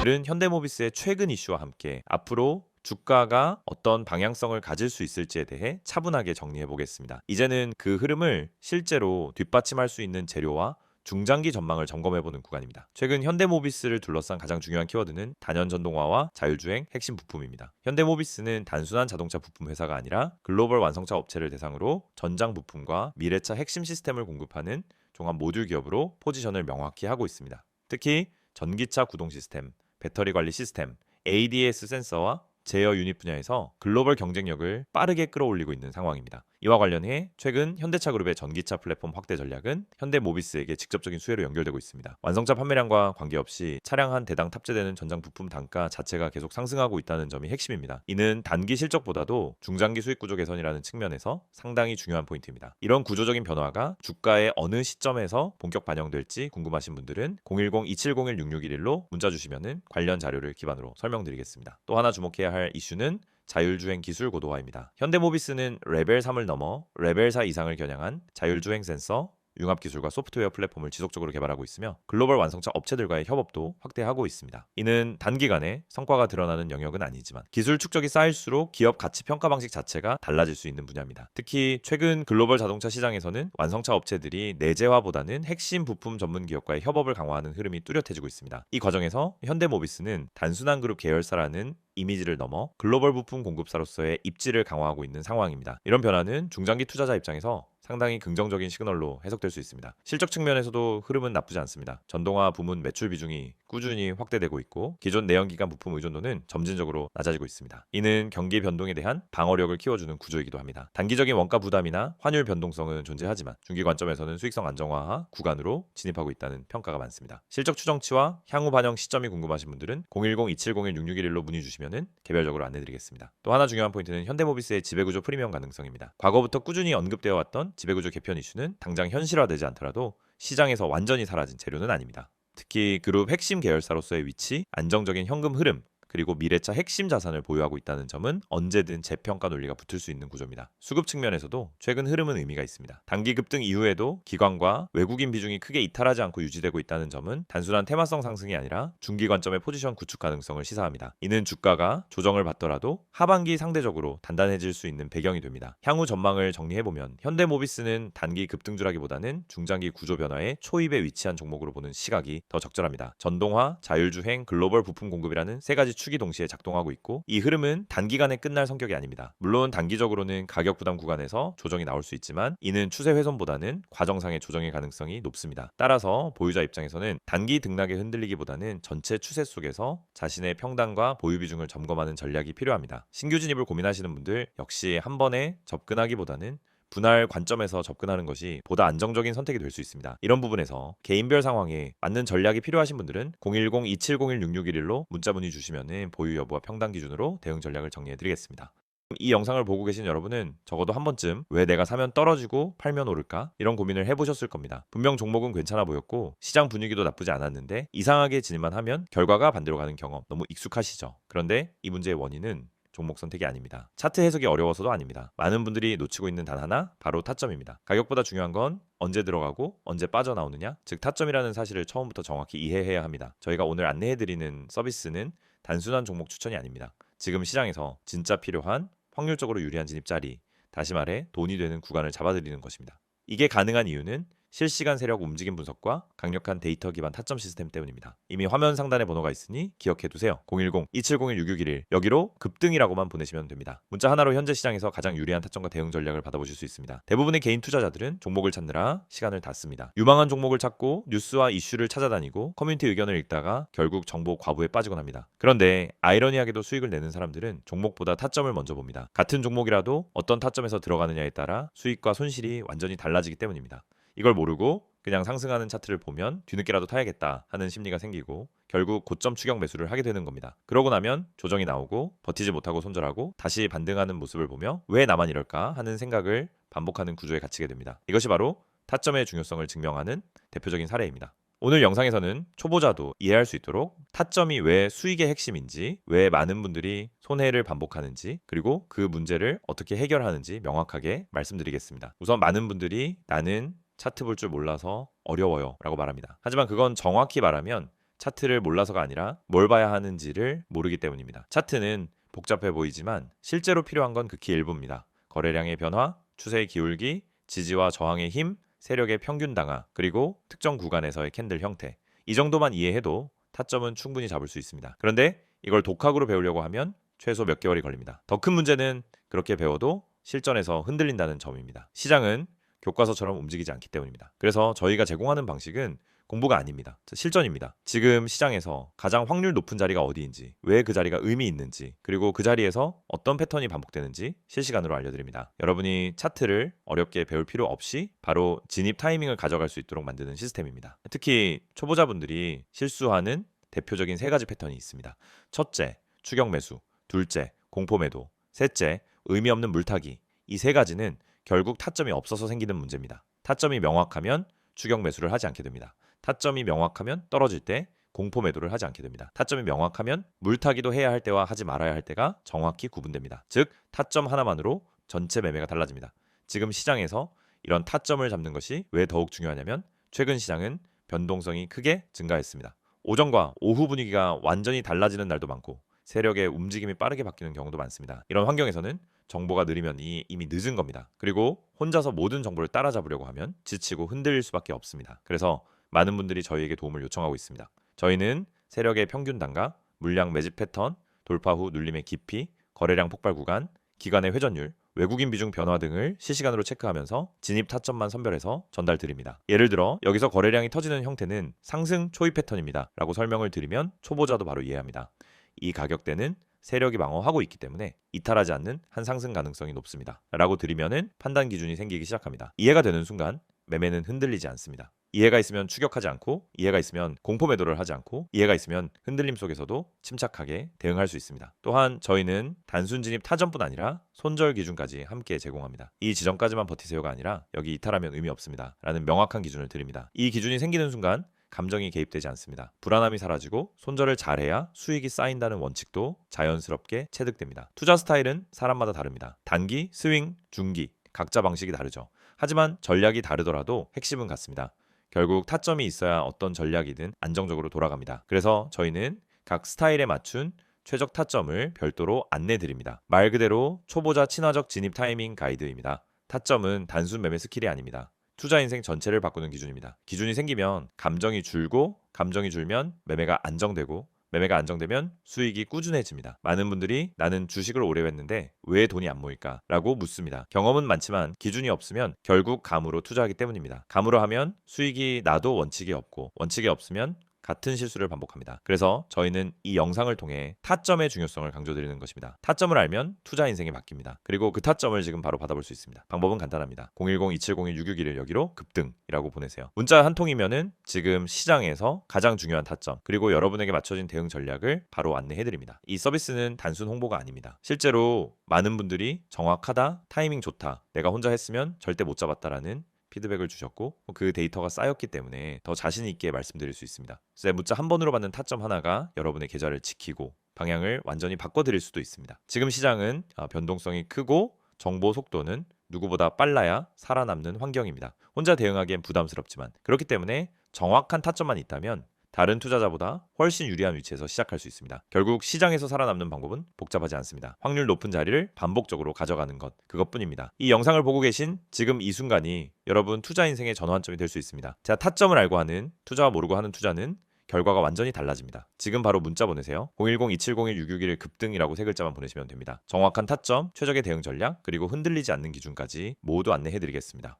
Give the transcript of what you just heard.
오늘은 현대모비스의 최근 이슈와 함께 앞으로 주가가 어떤 방향성을 가질 수 있을지에 대해 차분하게 정리해 보겠습니다. 이제는 그 흐름을 실제로 뒷받침할 수 있는 재료와 중장기 전망을 점검해보는 구간입니다. 최근 현대모비스를 둘러싼 가장 중요한 키워드는 단연 전동화와 자율주행 핵심 부품입니다. 현대모비스는 단순한 자동차 부품 회사가 아니라 글로벌 완성차 업체를 대상으로 전장 부품과 미래차 핵심 시스템을 공급하는 종합 모듈 기업으로 포지션을 명확히 하고 있습니다. 특히 전기차 구동 시스템, 배터리 관리 시스템, ADS 센서와 제어 유닛 분야에서 글로벌 경쟁력을 빠르게 끌어올리고 있는 상황입니다. 이와 관련해 최근 현대차 그룹의 전기차 플랫폼 확대 전략은 현대모비스에게 직접적인 수혜로 연결되고 있습니다. 완성차 판매량과 관계없이 차량 한 대당 탑재되는 전장 부품 단가 자체가 계속 상승하고 있다는 점이 핵심입니다. 이는 단기 실적보다도 중장기 수익 구조 개선이라는 측면에서 상당히 중요한 포인트입니다. 이런 구조적인 변화가 주가의 어느 시점에서 본격 반영될지 궁금하신 분들은 010-2701-6611로 문자 주시면 관련 자료를 기반으로 설명드리겠습니다. 또 하나 주목해야 할 이슈는 자율주행 기술 고도화입니다. 현대모비스는 레벨 3을 넘어 레벨 4 이상을 겨냥한 자율주행 센서, 융합 기술과 소프트웨어 플랫폼을 지속적으로 개발하고 있으며 글로벌 완성차 업체들과의 협업도 확대하고 있습니다. 이는 단기간에 성과가 드러나는 영역은 아니지만 기술 축적이 쌓일수록 기업 가치 평가 방식 자체가 달라질 수 있는 분야입니다. 특히 최근 글로벌 자동차 시장에서는 완성차 업체들이 내재화보다는 핵심 부품 전문 기업과의 협업을 강화하는 흐름이 뚜렷해지고 있습니다. 이 과정에서 현대모비스는 단순한 그룹 계열사라는 이미지를 넘어 글로벌 부품 공급사로서의 입지를 강화하고 있는 상황입니다. 이런 변화는 중장기 투자자 입장에서 상당히 긍정적인 시그널로 해석될 수 있습니다. 실적 측면에서도 흐름은 나쁘지 않습니다. 전동화 부문 매출 비중이 꾸준히 확대되고 있고 기존 내연기관 부품 의존도는 점진적으로 낮아지고 있습니다. 이는 경기 변동에 대한 방어력을 키워주는 구조이기도 합니다. 단기적인 원가 부담이나 환율 변동성은 존재하지만 중기 관점에서는 수익성 안정화 구간으로 진입하고 있다는 평가가 많습니다. 실적 추정치와 향후 반영 시점이 궁금하신 분들은 010-2701-6611로 문의 주시면 개별적으로 안내드리겠습니다. 또 하나 중요한 포인트는 현대모비스의 지배구조 프리미엄 가능성입니다. 과거부터 꾸준히 언급되어 왔던 지배구조 개편 이슈는 당장 현실화되지 않더라도 시장에서 완전히 사라진 재료는 아닙니다. 특히 그룹 핵심 계열사로서의 위치, 안정적인 현금 흐름, 그리고 미래차 핵심 자산을 보유하고 있다는 점은 언제든 재평가 논리가 붙을 수 있는 구조입니다. 수급 측면에서도 최근 흐름은 의미가 있습니다. 단기 급등 이후에도 기관과 외국인 비중이 크게 이탈하지 않고 유지되고 있다는 점은 단순한 테마성 상승이 아니라 중기 관점의 포지션 구축 가능성을 시사합니다. 이는 주가가 조정을 받더라도 하반기 상대적으로 단단해질 수 있는 배경이 됩니다. 향후 전망을 정리해보면 현대모비스는 단기 급등주라기보다는 중장기 구조 변화의 초입에 위치한 종목으로 보는 시각이 더 적절합니다. 전동화, 자율주행, 글로벌 부품 공급이라는 세 가지 축이 동시에 작동하고 있고 이 흐름은 단기간에 끝날 성격이 아닙니다. 물론 단기적으로는 가격 부담 구간에서 조정이 나올 수 있지만 이는 추세 훼손보다는 과정상의 조정의 가능성이 높습니다. 따라서 보유자 입장에서는 단기 등락에 흔들리기보다는 전체 추세 속에서 자신의 평단과 보유 비중을 점검하는 전략이 필요합니다. 신규 진입을 고민하시는 분들 역시 한 번에 접근하기보다는 분할 관점에서 접근하는 것이 보다 안정적인 선택이 될 수 있습니다. 이런 부분에서 개인별 상황에 맞는 전략이 필요하신 분들은 010-2701-6611로 문자 문의 주시면 보유 여부와 평단 기준으로 대응 전략을 정리해 드리겠습니다. 이 영상을 보고 계신 여러분은 적어도 한 번쯤 왜 내가 사면 떨어지고 팔면 오를까? 이런 고민을 해보셨을 겁니다. 분명 종목은 괜찮아 보였고 시장 분위기도 나쁘지 않았는데 이상하게 진입만 하면 결과가 반대로 가는 경험 너무 익숙하시죠? 그런데 이 문제의 원인은 종목 선택이 아닙니다. 차트 해석이 어려워서도 아닙니다. 많은 분들이 놓치고 있는 단 하나, 바로 타점입니다. 가격보다 중요한 건 언제 들어가고 언제 빠져나오느냐, 즉 타점이라는 사실을 처음부터 정확히 이해해야 합니다. 저희가 오늘 안내해드리는 서비스는 단순한 종목 추천이 아닙니다. 지금 시장에서 진짜 필요한 확률적으로 유리한 진입 자리, 다시 말해 돈이 되는 구간을 잡아드리는 것입니다. 이게 가능한 이유는 실시간 세력 움직임 분석과 강력한 데이터 기반 타점 시스템 때문입니다. 이미 화면 상단에 번호가 있으니 기억해두세요. 010-2701-6611 여기로 급등이라고만 보내시면 됩니다. 문자 하나로 현재 시장에서 가장 유리한 타점과 대응 전략을 받아보실 수 있습니다. 대부분의 개인 투자자들은 종목을 찾느라 시간을 다 씁니다. 유망한 종목을 찾고 뉴스와 이슈를 찾아다니고 커뮤니티 의견을 읽다가 결국 정보 과부에 빠지곤 합니다. 그런데 아이러니하게도 수익을 내는 사람들은 종목보다 타점을 먼저 봅니다. 같은 종목이라도 어떤 타점에서 들어가느냐에 따라 수익과 손실이 완전히 달라지기 때문입니다. 이걸 모르고 그냥 상승하는 차트를 보면 뒤늦게라도 타야겠다 하는 심리가 생기고 결국 고점 추격 매수를 하게 되는 겁니다. 그러고 나면 조정이 나오고 버티지 못하고 손절하고 다시 반등하는 모습을 보며 왜 나만 이럴까 하는 생각을 반복하는 구조에 갇히게 됩니다. 이것이 바로 타점의 중요성을 증명하는 대표적인 사례입니다. 오늘 영상에서는 초보자도 이해할 수 있도록 타점이 왜 수익의 핵심인지, 왜 많은 분들이 손해를 반복하는지, 그리고 그 문제를 어떻게 해결하는지 명확하게 말씀드리겠습니다. 우선 많은 분들이 나는 차트 볼 줄 몰라서 어려워요 라고 말합니다. 하지만 그건 정확히 말하면 차트를 몰라서가 아니라 뭘 봐야 하는지를 모르기 때문입니다. 차트는 복잡해 보이지만 실제로 필요한 건 극히 일부입니다. 거래량의 변화, 추세의 기울기, 지지와 저항의 힘, 세력의 평균 당하, 그리고 특정 구간에서의 캔들 형태. 이 정도만 이해해도 타점은 충분히 잡을 수 있습니다. 그런데 이걸 독학으로 배우려고 하면 최소 몇 개월이 걸립니다. 더 큰 문제는 그렇게 배워도 실전에서 흔들린다는 점입니다. 시장은 교과서처럼 움직이지 않기 때문입니다. 그래서 저희가 제공하는 방식은 공부가 아닙니다. 실전입니다. 지금 시장에서 가장 확률 높은 자리가 어디인지, 왜 그 자리가 의미 있는지, 그리고 그 자리에서 어떤 패턴이 반복되는지 실시간으로 알려드립니다. 여러분이 차트를 어렵게 배울 필요 없이 바로 진입 타이밍을 가져갈 수 있도록 만드는 시스템입니다. 특히 초보자분들이 실수하는 대표적인 세 가지 패턴이 있습니다. 첫째, 추격 매수. 둘째, 공포 매도. 셋째, 의미 없는 물타기. 이 세 가지는 결국 타점이 없어서 생기는 문제입니다. 타점이 명확하면 추격 매수를 하지 않게 됩니다. 타점이 명확하면 떨어질 때 공포 매도를 하지 않게 됩니다. 타점이 명확하면 물타기도 해야 할 때와 하지 말아야 할 때가 정확히 구분됩니다. 즉 타점 하나만으로 전체 매매가 달라집니다. 지금 시장에서 이런 타점을 잡는 것이 왜 더욱 중요하냐면 최근 시장은 변동성이 크게 증가했습니다. 오전과 오후 분위기가 완전히 달라지는 날도 많고 세력의 움직임이 빠르게 바뀌는 경우도 많습니다. 이런 환경에서는 정보가 느리면 이미 늦은 겁니다. 그리고 혼자서 모든 정보를 따라잡으려고 하면 지치고 흔들릴 수밖에 없습니다. 그래서 많은 분들이 저희에게 도움을 요청하고 있습니다. 저희는 세력의 평균 단가, 물량 매집 패턴, 돌파 후 눌림의 깊이, 거래량 폭발 구간, 기간의 회전율, 외국인 비중 변화 등을 실시간으로 체크하면서 진입 타점만 선별해서 전달드립니다. 예를 들어 여기서 거래량이 터지는 형태는 상승 초입 패턴입니다 라고 설명을 드리면 초보자도 바로 이해합니다. 이 가격대는 세력이 방어하고 있기 때문에 이탈하지 않는 한 상승 가능성이 높습니다 라고 드리면은 판단 기준이 생기기 시작합니다. 이해가 되는 순간 매매는 흔들리지 않습니다. 이해가 있으면 추격하지 않고, 이해가 있으면 공포 매도를 하지 않고, 이해가 있으면 흔들림 속에서도 침착하게 대응할 수 있습니다. 또한 저희는 단순 진입 타점뿐 아니라 손절 기준까지 함께 제공합니다. 이 지점까지만 버티세요가 아니라 여기 이탈하면 의미 없습니다 라는 명확한 기준을 드립니다. 이 기준이 생기는 순간 감정이 개입되지 않습니다. 불안함이 사라지고 손절을 잘해야 수익이 쌓인다는 원칙도 자연스럽게 체득됩니다. 투자 스타일은 사람마다 다릅니다. 단기, 스윙, 중기 각자 방식이 다르죠. 하지만 전략이 다르더라도 핵심은 같습니다. 결국 타점이 있어야 어떤 전략이든 안정적으로 돌아갑니다. 그래서 저희는 각 스타일에 맞춘 최적 타점을 별도로 안내드립니다. 말 그대로 초보자 친화적 진입 타이밍 가이드입니다. 타점은 단순 매매 스킬이 아닙니다. 투자 인생 전체를 바꾸는 기준입니다. 기준이 생기면 감정이 줄고, 감정이 줄면 매매가 안정되고, 매매가 안정되면 수익이 꾸준해집니다. 많은 분들이 나는 주식을 오래 했는데 왜 돈이 안 모일까? 라고 묻습니다. 경험은 많지만 기준이 없으면 결국 감으로 투자하기 때문입니다. 감으로 하면 수익이 나도 원칙이 없고, 원칙이 없으면 같은 실수를 반복합니다. 그래서 저희는 이 영상을 통해 타점의 중요성을 강조드리는 것입니다. 타점을 알면 투자 인생이 바뀝니다. 그리고 그 타점을 지금 바로 받아볼 수 있습니다. 방법은 간단합니다. 010-2701-661을 여기로 급등이라고 보내세요. 문자 한 통이면은 지금 시장에서 가장 중요한 타점, 그리고 여러분에게 맞춰진 대응 전략을 바로 안내해드립니다. 이 서비스는 단순 홍보가 아닙니다. 실제로 많은 분들이 정확하다, 타이밍 좋다, 내가 혼자 했으면 절대 못 잡았다라는 피드백을 주셨고 그 데이터가 쌓였기 때문에 더 자신 있게 말씀드릴 수 있습니다. 그래서 문자 한 번으로 받는 타점 하나가 여러분의 계좌를 지키고 방향을 완전히 바꿔드릴 수도 있습니다. 지금 시장은 변동성이 크고 정보 속도는 누구보다 빨라야 살아남는 환경입니다. 혼자 대응하기엔 부담스럽지만 그렇기 때문에 정확한 타점만 있다면 다른 투자자보다 훨씬 유리한 위치에서 시작할 수 있습니다. 결국 시장에서 살아남는 방법은 복잡하지 않습니다. 확률 높은 자리를 반복적으로 가져가는 것, 그것뿐입니다. 이 영상을 보고 계신 지금 이 순간이 여러분 투자 인생의 전환점이 될 수 있습니다. 제가 타점을 알고 하는 투자와 모르고 하는 투자는 결과가 완전히 달라집니다. 지금 바로 문자 보내세요. 010-2701-661 급등이라고 세 글자만 보내시면 됩니다. 정확한 타점, 최적의 대응 전략, 그리고 흔들리지 않는 기준까지 모두 안내해드리겠습니다.